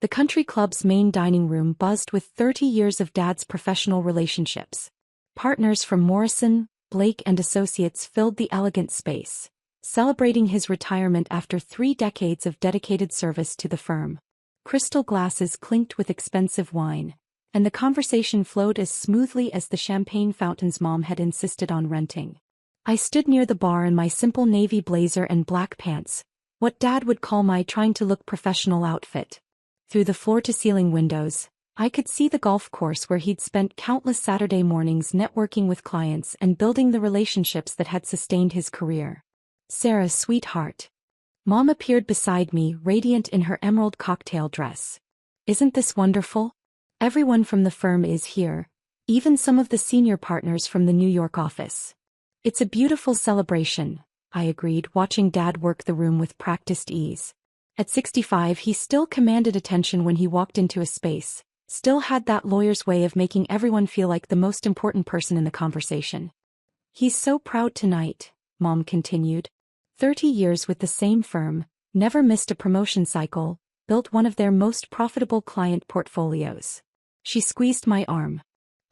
The country club's main dining room buzzed with 30 years of Dad's professional relationships. Partners from Morrison, Blake and Associates filled the elegant space, celebrating his retirement after 3 decades of dedicated service to the firm. Crystal glasses clinked with expensive wine, and the conversation flowed as smoothly as the champagne fountains Mom had insisted on renting. I stood near the bar in my simple navy blazer and black pants, what Dad would call my trying to look professional outfit. Through the floor-to-ceiling windows, I could see the golf course where he'd spent countless Saturday mornings networking with clients and building the relationships that had sustained his career. "Sarah, sweetheart." Mom appeared beside me, radiant in her emerald cocktail dress. "Isn't this wonderful? Everyone from the firm is here, even some of the senior partners from the New York office." "It's a beautiful celebration," I agreed, watching Dad work the room with practiced ease. At 65, he still commanded attention when he walked into a space, still had that lawyer's way of making everyone feel like the most important person in the conversation. "He's so proud tonight," Mom continued. 30 years with the same firm, never missed a promotion cycle, built one of their most profitable client portfolios. She squeezed my arm.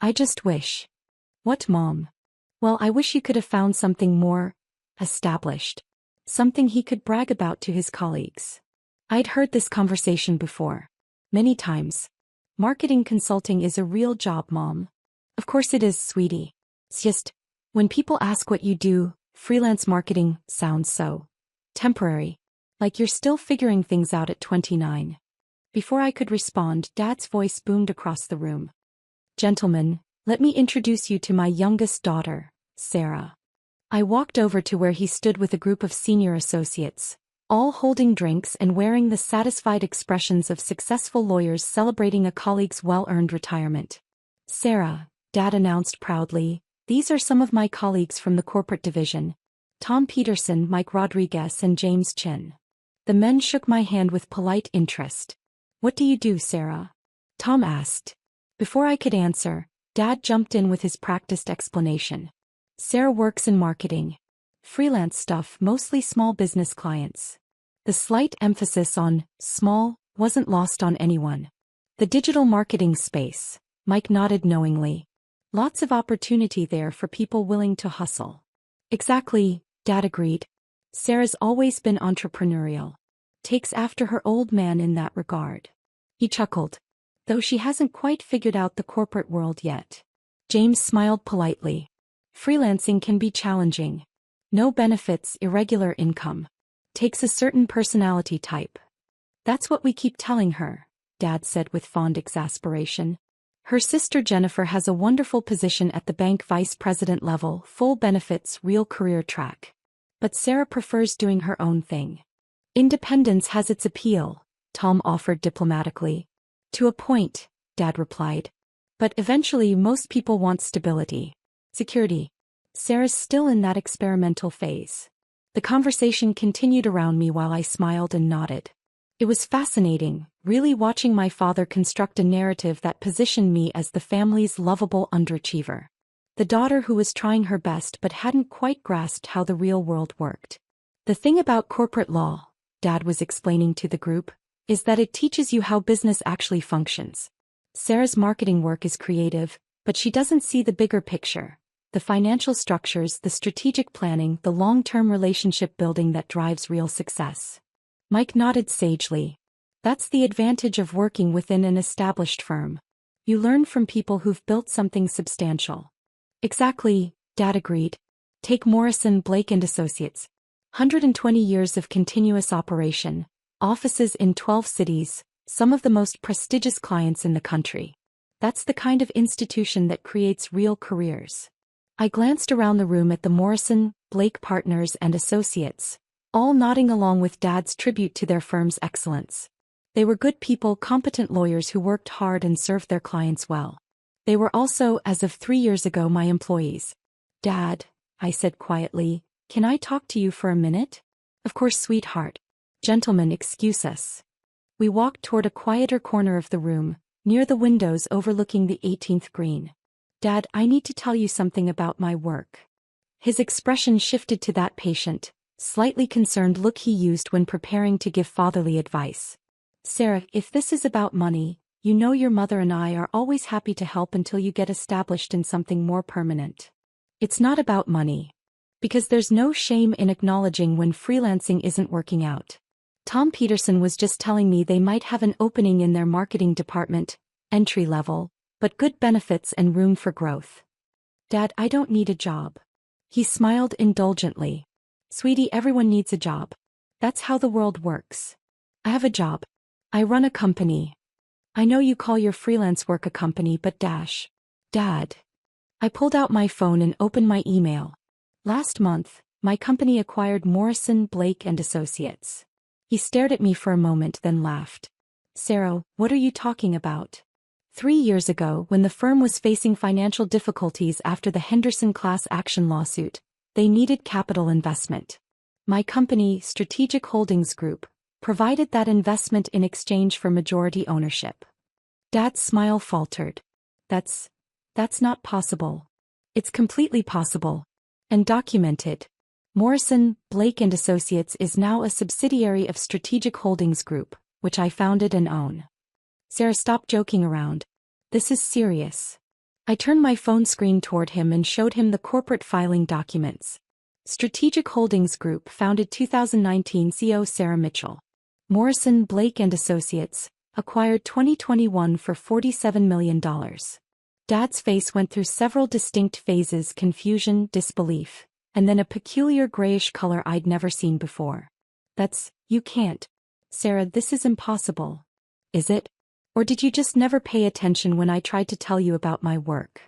"I just wish." "What, Mom?" "Well, I wish you could have found something more established. Something he could brag about to his colleagues." I'd heard this conversation before. Many times. "Marketing consulting is a real job, Mom." "Of course it is, sweetie. It's just, when people ask what you do, freelance marketing sounds so temporary. Like you're still figuring things out at 29. Before I could respond, Dad's voice boomed across the room. "Gentlemen, let me introduce you to my youngest daughter, Sarah." I walked over to where he stood with a group of senior associates, all holding drinks and wearing the satisfied expressions of successful lawyers celebrating a colleague's well-earned retirement. "Sarah," Dad announced proudly, "these are some of my colleagues from the corporate division. Tom Peterson, Mike Rodriguez and James Chin." The men shook my hand with polite interest. "What do you do, Sarah?" Tom asked. Before I could answer, Dad jumped in with his practiced explanation. "Sarah works in marketing. Freelance stuff, mostly small business clients." The slight emphasis on small wasn't lost on anyone. "The digital marketing space," Mike nodded knowingly. "Lots of opportunity there for people willing to hustle." "Exactly," Dad agreed. "Sarah's always been entrepreneurial. Takes after her old man in that regard." He chuckled. "Though she hasn't quite figured out the corporate world yet." James smiled politely. "Freelancing can be challenging. No benefits, irregular income. Takes a certain personality type." "That's what we keep telling her," Dad said with fond exasperation. "Her sister Jennifer has a wonderful position at the bank vice president level, full benefits, real career track. But Sarah prefers doing her own thing." "Independence has its appeal," Tom offered diplomatically. "To a point," Dad replied. "But eventually most people want stability. Security." Sarah's still in that experimental phase. The conversation continued around me while I smiled and nodded. It was fascinating, really watching my father construct a narrative that positioned me as the family's lovable underachiever. The daughter who was trying her best but hadn't quite grasped how the real world worked. "The thing about corporate law," Dad was explaining to the group, "is that it teaches you how business actually functions. Sarah's marketing work is creative, but she doesn't see the bigger picture. The financial structures, the strategic planning, the long-term relationship building that drives real success." Mike nodded sagely. "That's the advantage of working within an established firm. You learn from people who've built something substantial." "Exactly," Dad agreed. "Take Morrison, Blake and Associates. 120 years of continuous operation, offices in 12 cities, some of the most prestigious clients in the country. That's the kind of institution that creates real careers." I glanced around the room at the Morrison, Blake partners and associates, all nodding along with Dad's tribute to their firm's excellence. They were good people, competent lawyers who worked hard and served their clients well. They were also, as of 3 years ago, my employees. "Dad," I said quietly, "can I talk to you for a minute?" "Of course, sweetheart." "Gentlemen, excuse us." We walked toward a quieter corner of the room, near the windows overlooking the 18th green. "Dad, I need to tell you something about my work." His expression shifted to that patient, slightly concerned look he used when preparing to give fatherly advice. Sarah, if this is about money, you know your mother and I are always happy to help until you get established in something more permanent. It's not about money. Because there's no shame in acknowledging when freelancing isn't working out. Tom Peterson was just telling me they might have an opening in their marketing department, entry level, but good benefits and room for growth. Dad, I don't need a job. He smiled indulgently. Sweetie, everyone needs a job. That's how the world works. I have a job. I run a company. I know you call your freelance work a company, but Dad. I pulled out my phone and opened my email. Last month, my company acquired Morrison, Blake and Associates. He stared at me for a moment then laughed. Sarah, what are you talking about? 3 years ago, when the firm was facing financial difficulties after the Henderson class action lawsuit, they needed capital investment. My company, Strategic Holdings Group, provided that investment in exchange for majority ownership. Dad's smile faltered. That's not possible. It's completely possible. And documented. Morrison, Blake and Associates is now a subsidiary of Strategic Holdings Group, which I founded and own. Sarah, stop joking around. This is serious. I turned my phone screen toward him and showed him the corporate filing documents. Strategic Holdings Group founded 2019 CEO Sarah Mitchell. Morrison, Blake and Associates, acquired 2021 for $47 million. Dad's face went through several distinct phases: confusion, disbelief, and then a peculiar grayish color I'd never seen before. You can't. Sarah, this is impossible. Is it? Or did you just never pay attention when I tried to tell you about my work?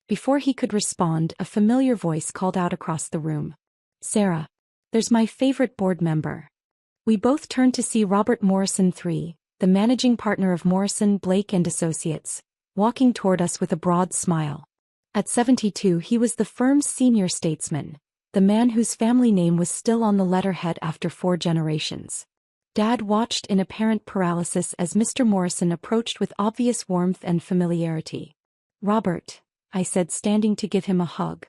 Before he could respond, a familiar voice called out across the room. Sarah, there's my favorite board member. We both turned to see Robert Morrison III, the managing partner of Morrison, Blake and Associates, walking toward us with a broad smile. At 72, he was the firm's senior statesman, the man whose family name was still on the letterhead after 4 generations. Dad watched in apparent paralysis as Mr. Morrison approached with obvious warmth and familiarity. Robert, I said, standing to give him a hug.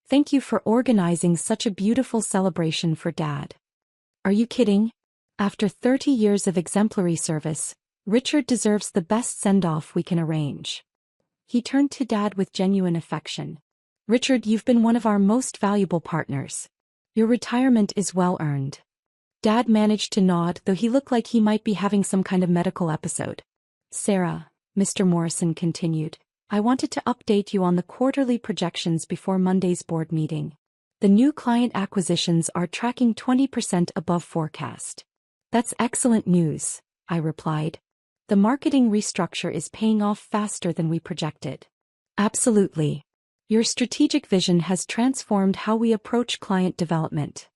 Thank you for organizing such a beautiful celebration for Dad. Are you kidding? After 30 years of exemplary service, Richard deserves the best send-off we can arrange. He turned to Dad with genuine affection. Richard, you've been one of our most valuable partners. Your retirement is well earned. Dad managed to nod, though he looked like he might be having some kind of medical episode. Sarah, Mr. Morrison continued, I wanted to update you on the quarterly projections before Monday's board meeting. The new client acquisitions are tracking 20% above forecast. That's excellent news, I replied. The marketing restructure is paying off faster than we projected. Absolutely. Your strategic vision has transformed how we approach client development.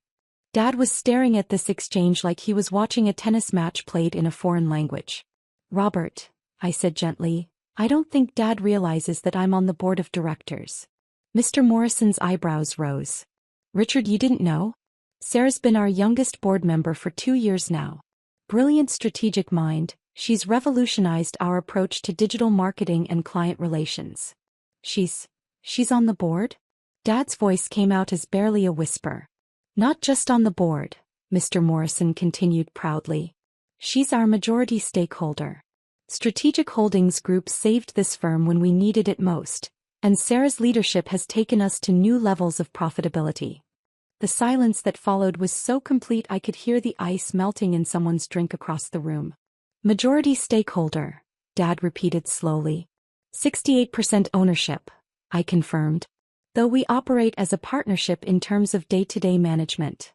Dad was staring at this exchange like he was watching a tennis match played in a foreign language. Robert, I said gently, I don't think Dad realizes that I'm on the board of directors. Mr. Morrison's eyebrows rose. Richard, you didn't know? Sarah's been our youngest board member for 2 years now. Brilliant strategic mind, she's revolutionized our approach to digital marketing and client relations. She's on the board? Dad's voice came out as barely a whisper. Not just on the board, Mr. Morrison continued proudly. She's our majority stakeholder. Strategic Holdings Group saved this firm when we needed it most, and Sarah's leadership has taken us to new levels of profitability. The silence that followed was so complete I could hear the ice melting in someone's drink across the room. Majority stakeholder, Dad repeated slowly. 68% ownership, I confirmed. Though we operate as a partnership in terms of day-to-day management.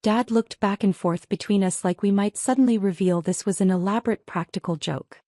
Dad looked back and forth between us like we might suddenly reveal this was an elaborate practical joke.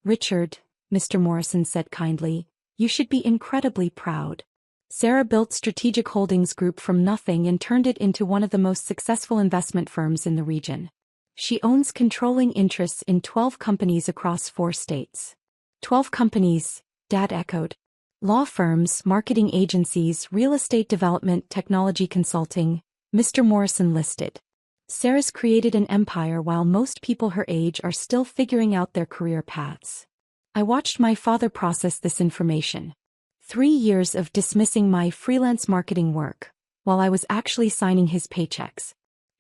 Richard, Mr. Morrison said kindly, you should be incredibly proud. Sarah built Strategic Holdings Group from nothing and turned it into one of the most successful investment firms in the region. She owns controlling interests in 12 companies across 4 states. 12 companies, Dad echoed. Law firms, marketing agencies, real estate development, technology consulting, Mr. Morrison listed. Sarah's created an empire while most people her age are still figuring out their career paths. I watched my father process this information. 3 years of dismissing my freelance marketing work, while I was actually signing his paychecks.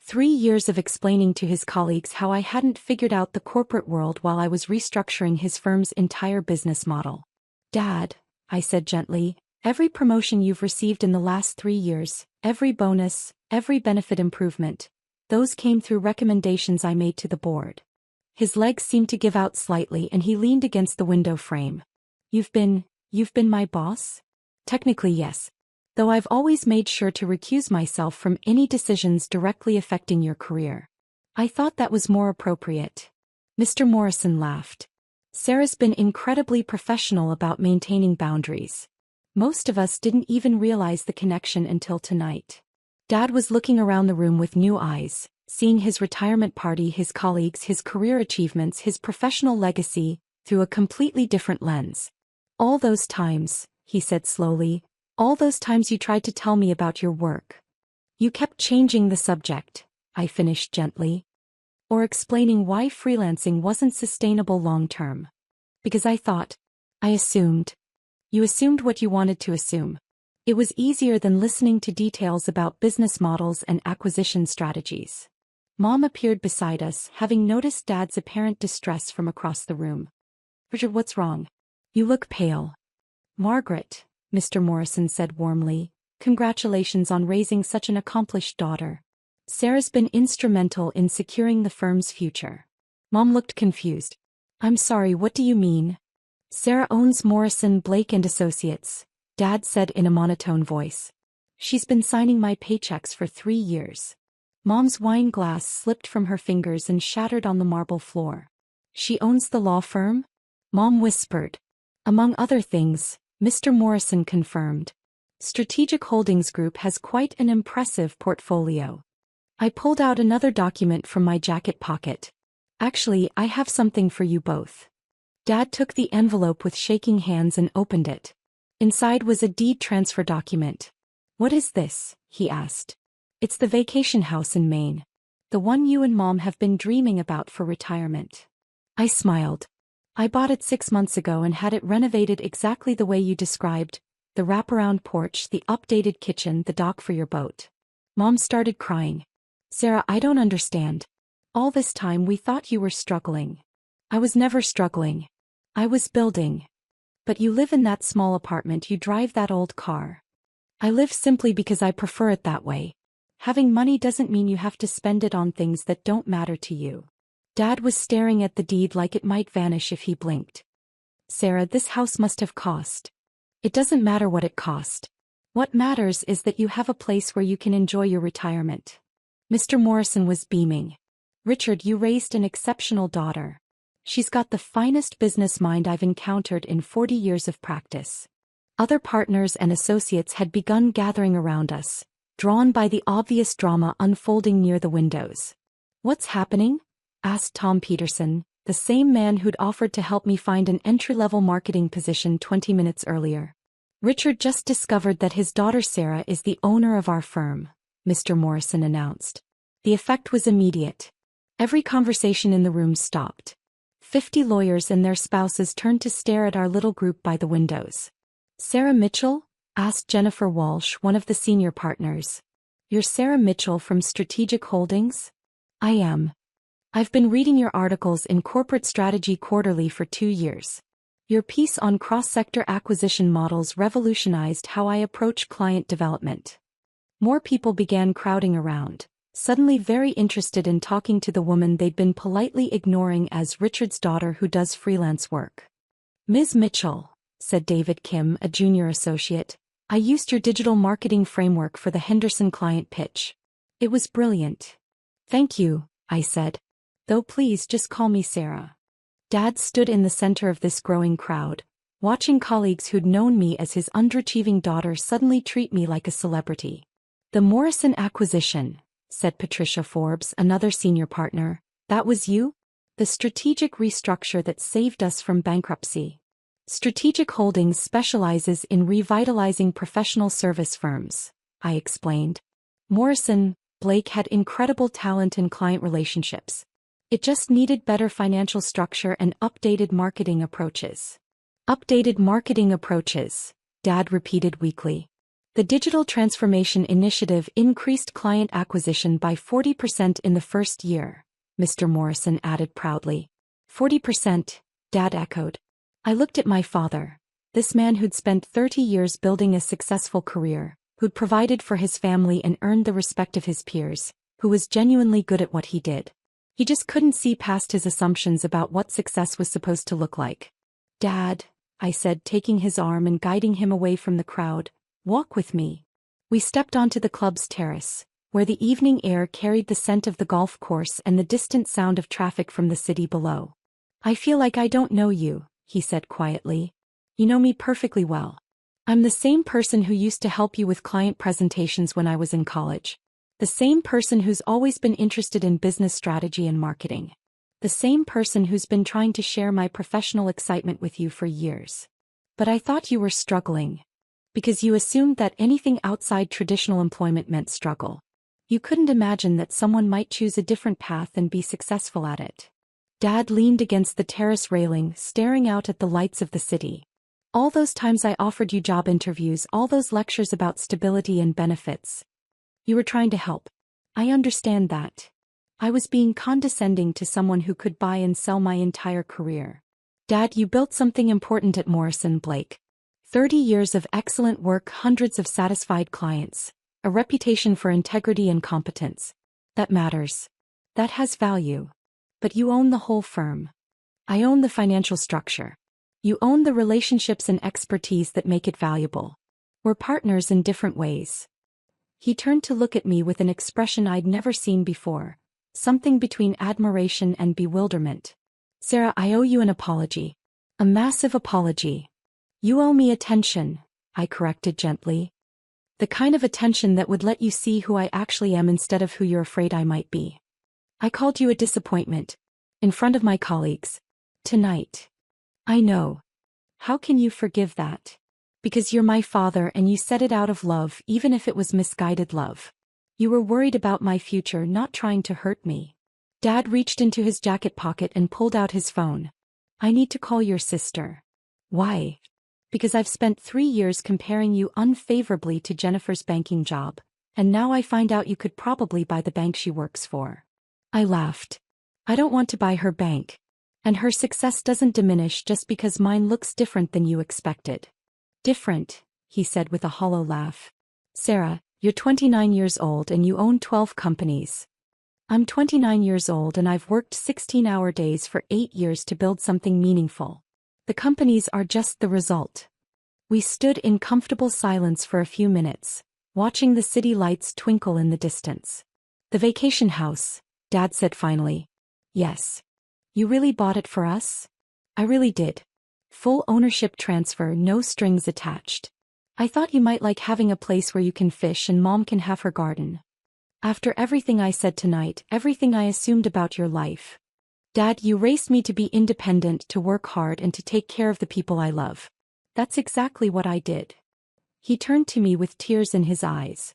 3 years of explaining to his colleagues how I hadn't figured out the corporate world while I was restructuring his firm's entire business model. Dad, I said gently, every promotion you've received in the last 3 years, every bonus, every benefit improvement, those came through recommendations I made to the board. His legs seemed to give out slightly and he leaned against the window frame. You've been my boss? Technically yes. Though I've always made sure to recuse myself from any decisions directly affecting your career. I thought that was more appropriate. Mr. Morrison laughed. Sarah's been incredibly professional about maintaining boundaries. Most of us didn't even realize the connection until tonight. Dad was looking around the room with new eyes, seeing his retirement party, his colleagues, his career achievements, his professional legacy, through a completely different lens. All those times, he said slowly, all those times you tried to tell me about your work. You kept changing the subject, I finished gently. Or explaining why freelancing wasn't sustainable long-term. Because I assumed. You assumed what you wanted to assume. It was easier than listening to details about business models and acquisition strategies. Mom appeared beside us, having noticed Dad's apparent distress from across the room. Richard, what's wrong? You look pale. Margaret, Mr. Morrison said warmly, congratulations on raising such an accomplished daughter. Sarah's been instrumental in securing the firm's future. Mom looked confused. I'm sorry, what do you mean? Sarah owns Morrison, Blake and Associates, Dad said in a monotone voice. She's been signing my paychecks for 3 years. Mom's wine glass slipped from her fingers and shattered on the marble floor. She owns the law firm? Mom whispered. Among other things, Mr. Morrison confirmed. Strategic Holdings Group has quite an impressive portfolio. I pulled out another document from my jacket pocket. Actually, I have something for you both. Dad took the envelope with shaking hands and opened it. Inside was a deed transfer document. What is this? He asked. It's the vacation house in Maine. The one you and Mom have been dreaming about for retirement. I smiled. I bought it 6 months ago and had it renovated exactly the way you described. The wraparound porch, the updated kitchen, the dock for your boat. Mom started crying. Sarah, I don't understand. All this time we thought you were struggling. I was never struggling. I was building. But you live in that small apartment, you drive that old car. I live simply because I prefer it that way. Having money doesn't mean you have to spend it on things that don't matter to you. Dad was staring at the deed like it might vanish if he blinked. Sarah, this house must have cost. It doesn't matter what it cost. What matters is that you have a place where you can enjoy your retirement. Mr. Morrison was beaming. Richard, you raised an exceptional daughter. She's got the finest business mind I've encountered in 40 years of practice. Other partners and associates had begun gathering around us, drawn by the obvious drama unfolding near the windows. What's happening? Asked Tom Peterson, the same man who'd offered to help me find an entry-level marketing position 20 minutes earlier. Richard just discovered that his daughter Sarah is the owner of our firm, Mr. Morrison announced. The effect was immediate. Every conversation in the room stopped. 50 lawyers and their spouses turned to stare at our little group by the windows. Sarah Mitchell? Asked Jennifer Walsh, one of the senior partners. You're Sarah Mitchell from Strategic Holdings? I am. I've been reading your articles in Corporate Strategy Quarterly for 2 years. Your piece on cross-sector acquisition models revolutionized how I approach client development. More people began crowding around, suddenly very interested in talking to the woman they'd been politely ignoring as Richard's daughter who does freelance work. Ms. Mitchell, said David Kim, a junior associate, I used your digital marketing framework for the Henderson client pitch. It was brilliant. Thank you, I said. Though please just call me Sarah. Dad stood in the center of this growing crowd, watching colleagues who'd known me as his underachieving daughter suddenly treat me like a celebrity. The Morrison acquisition, said Patricia Forbes, another senior partner. That was you? The strategic restructure that saved us from bankruptcy. Strategic Holdings specializes in revitalizing professional service firms, I explained. Morrison, Blake had incredible talent and client relationships. It just needed better financial structure and updated marketing approaches. Updated marketing approaches, Dad repeated weakly. The digital transformation initiative increased client acquisition by 40% in the first year, Mr. Morrison added proudly. 40%, Dad echoed. I looked at my father, this man who'd spent 30 years building a successful career, who'd provided for his family and earned the respect of his peers, who was genuinely good at what he did. He just couldn't see past his assumptions about what success was supposed to look like. Dad, I said, taking his arm and guiding him away from the crowd, walk with me. We stepped onto the club's terrace, where the evening air carried the scent of the golf course and the distant sound of traffic from the city below. I feel like I don't know you, he said quietly. You know me perfectly well. I'm the same person who used to help you with client presentations when I was in college. The same person who's always been interested in business strategy and marketing. The same person who's been trying to share my professional excitement with you for years. But I thought you were struggling. Because you assumed that anything outside traditional employment meant struggle. You couldn't imagine that someone might choose a different path and be successful at it. Dad leaned against the terrace railing, staring out at the lights of the city. All those times I offered you job interviews, all those lectures about stability and benefits. You were trying to help. I understand that. I was being condescending to someone who could buy and sell my entire career. Dad, you built something important at Morrison Blake. 30 years of excellent work, hundreds of satisfied clients, a reputation for integrity and competence. That matters. That has value. But you own the whole firm. I own the financial structure. You own the relationships and expertise that make it valuable. We're partners in different ways. He turned to look at me with an expression I'd never seen before, something between admiration and bewilderment. Sarah, I owe you an apology. A massive apology. You owe me attention, I corrected gently. The kind of attention that would let you see who I actually am instead of who you're afraid I might be. I called you a disappointment. In front of my colleagues. Tonight. I know. How can you forgive that? Because you're my father and you said it out of love, even if it was misguided love. You were worried about my future, not trying to hurt me. Dad reached into his jacket pocket and pulled out his phone. I need to call your sister. Why? Because I've spent 3 years comparing you unfavorably to Jennifer's banking job, and now I find out you could probably buy the bank she works for. I laughed. I don't want to buy her bank. And her success doesn't diminish just because mine looks different than you expected. Different, he said with a hollow laugh. Sarah, you're 29 years old and you own 12 companies. I'm 29 years old and I've worked 16-hour days for 8 years to build something meaningful. The companies are just the result. We stood in comfortable silence for a few minutes, watching the city lights twinkle in the distance. The vacation house, Dad said finally. Yes. You really bought it for us? I really did. Full ownership transfer, no strings attached. I thought you might like having a place where you can fish and Mom can have her garden. After everything I said tonight, everything I assumed about your life. Dad, you raised me to be independent, to work hard and to take care of the people I love. That's exactly what I did. He turned to me with tears in his eyes.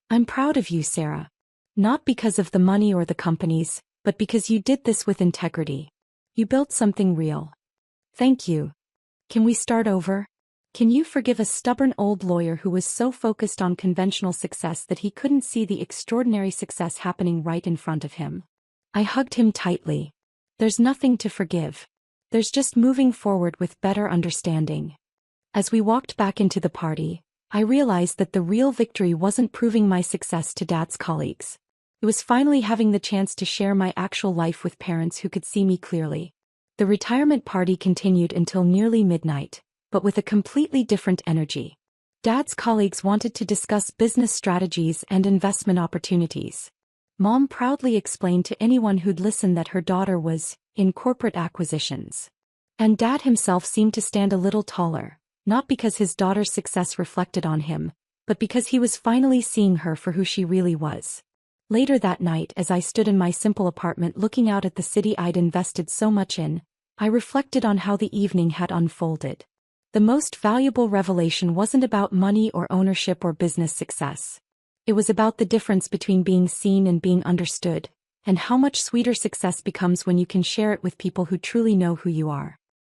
I'm proud of you, Sarah. Not because of the money or the companies, but because you did this with integrity. You built something real. Thank you. Can we start over? Can you forgive a stubborn old lawyer who was so focused on conventional success that he couldn't see the extraordinary success happening right in front of him? I hugged him tightly. There's nothing to forgive. There's just moving forward with better understanding. As we walked back into the party, I realized that the real victory wasn't proving my success to Dad's colleagues. It was finally having the chance to share my actual life with parents who could see me clearly. The retirement party continued until nearly midnight, but with a completely different energy. Dad's colleagues wanted to discuss business strategies and investment opportunities. Mom proudly explained to anyone who'd listen that her daughter was in corporate acquisitions. And Dad himself seemed to stand a little taller, not because his daughter's success reflected on him, but because he was finally seeing her for who she really was. Later that night, as I stood in my simple apartment looking out at the city I'd invested so much in, I reflected on how the evening had unfolded. The most valuable revelation wasn't about money or ownership or business success. It was about the difference between being seen and being understood, and how much sweeter success becomes when you can share it with people who truly know who you are.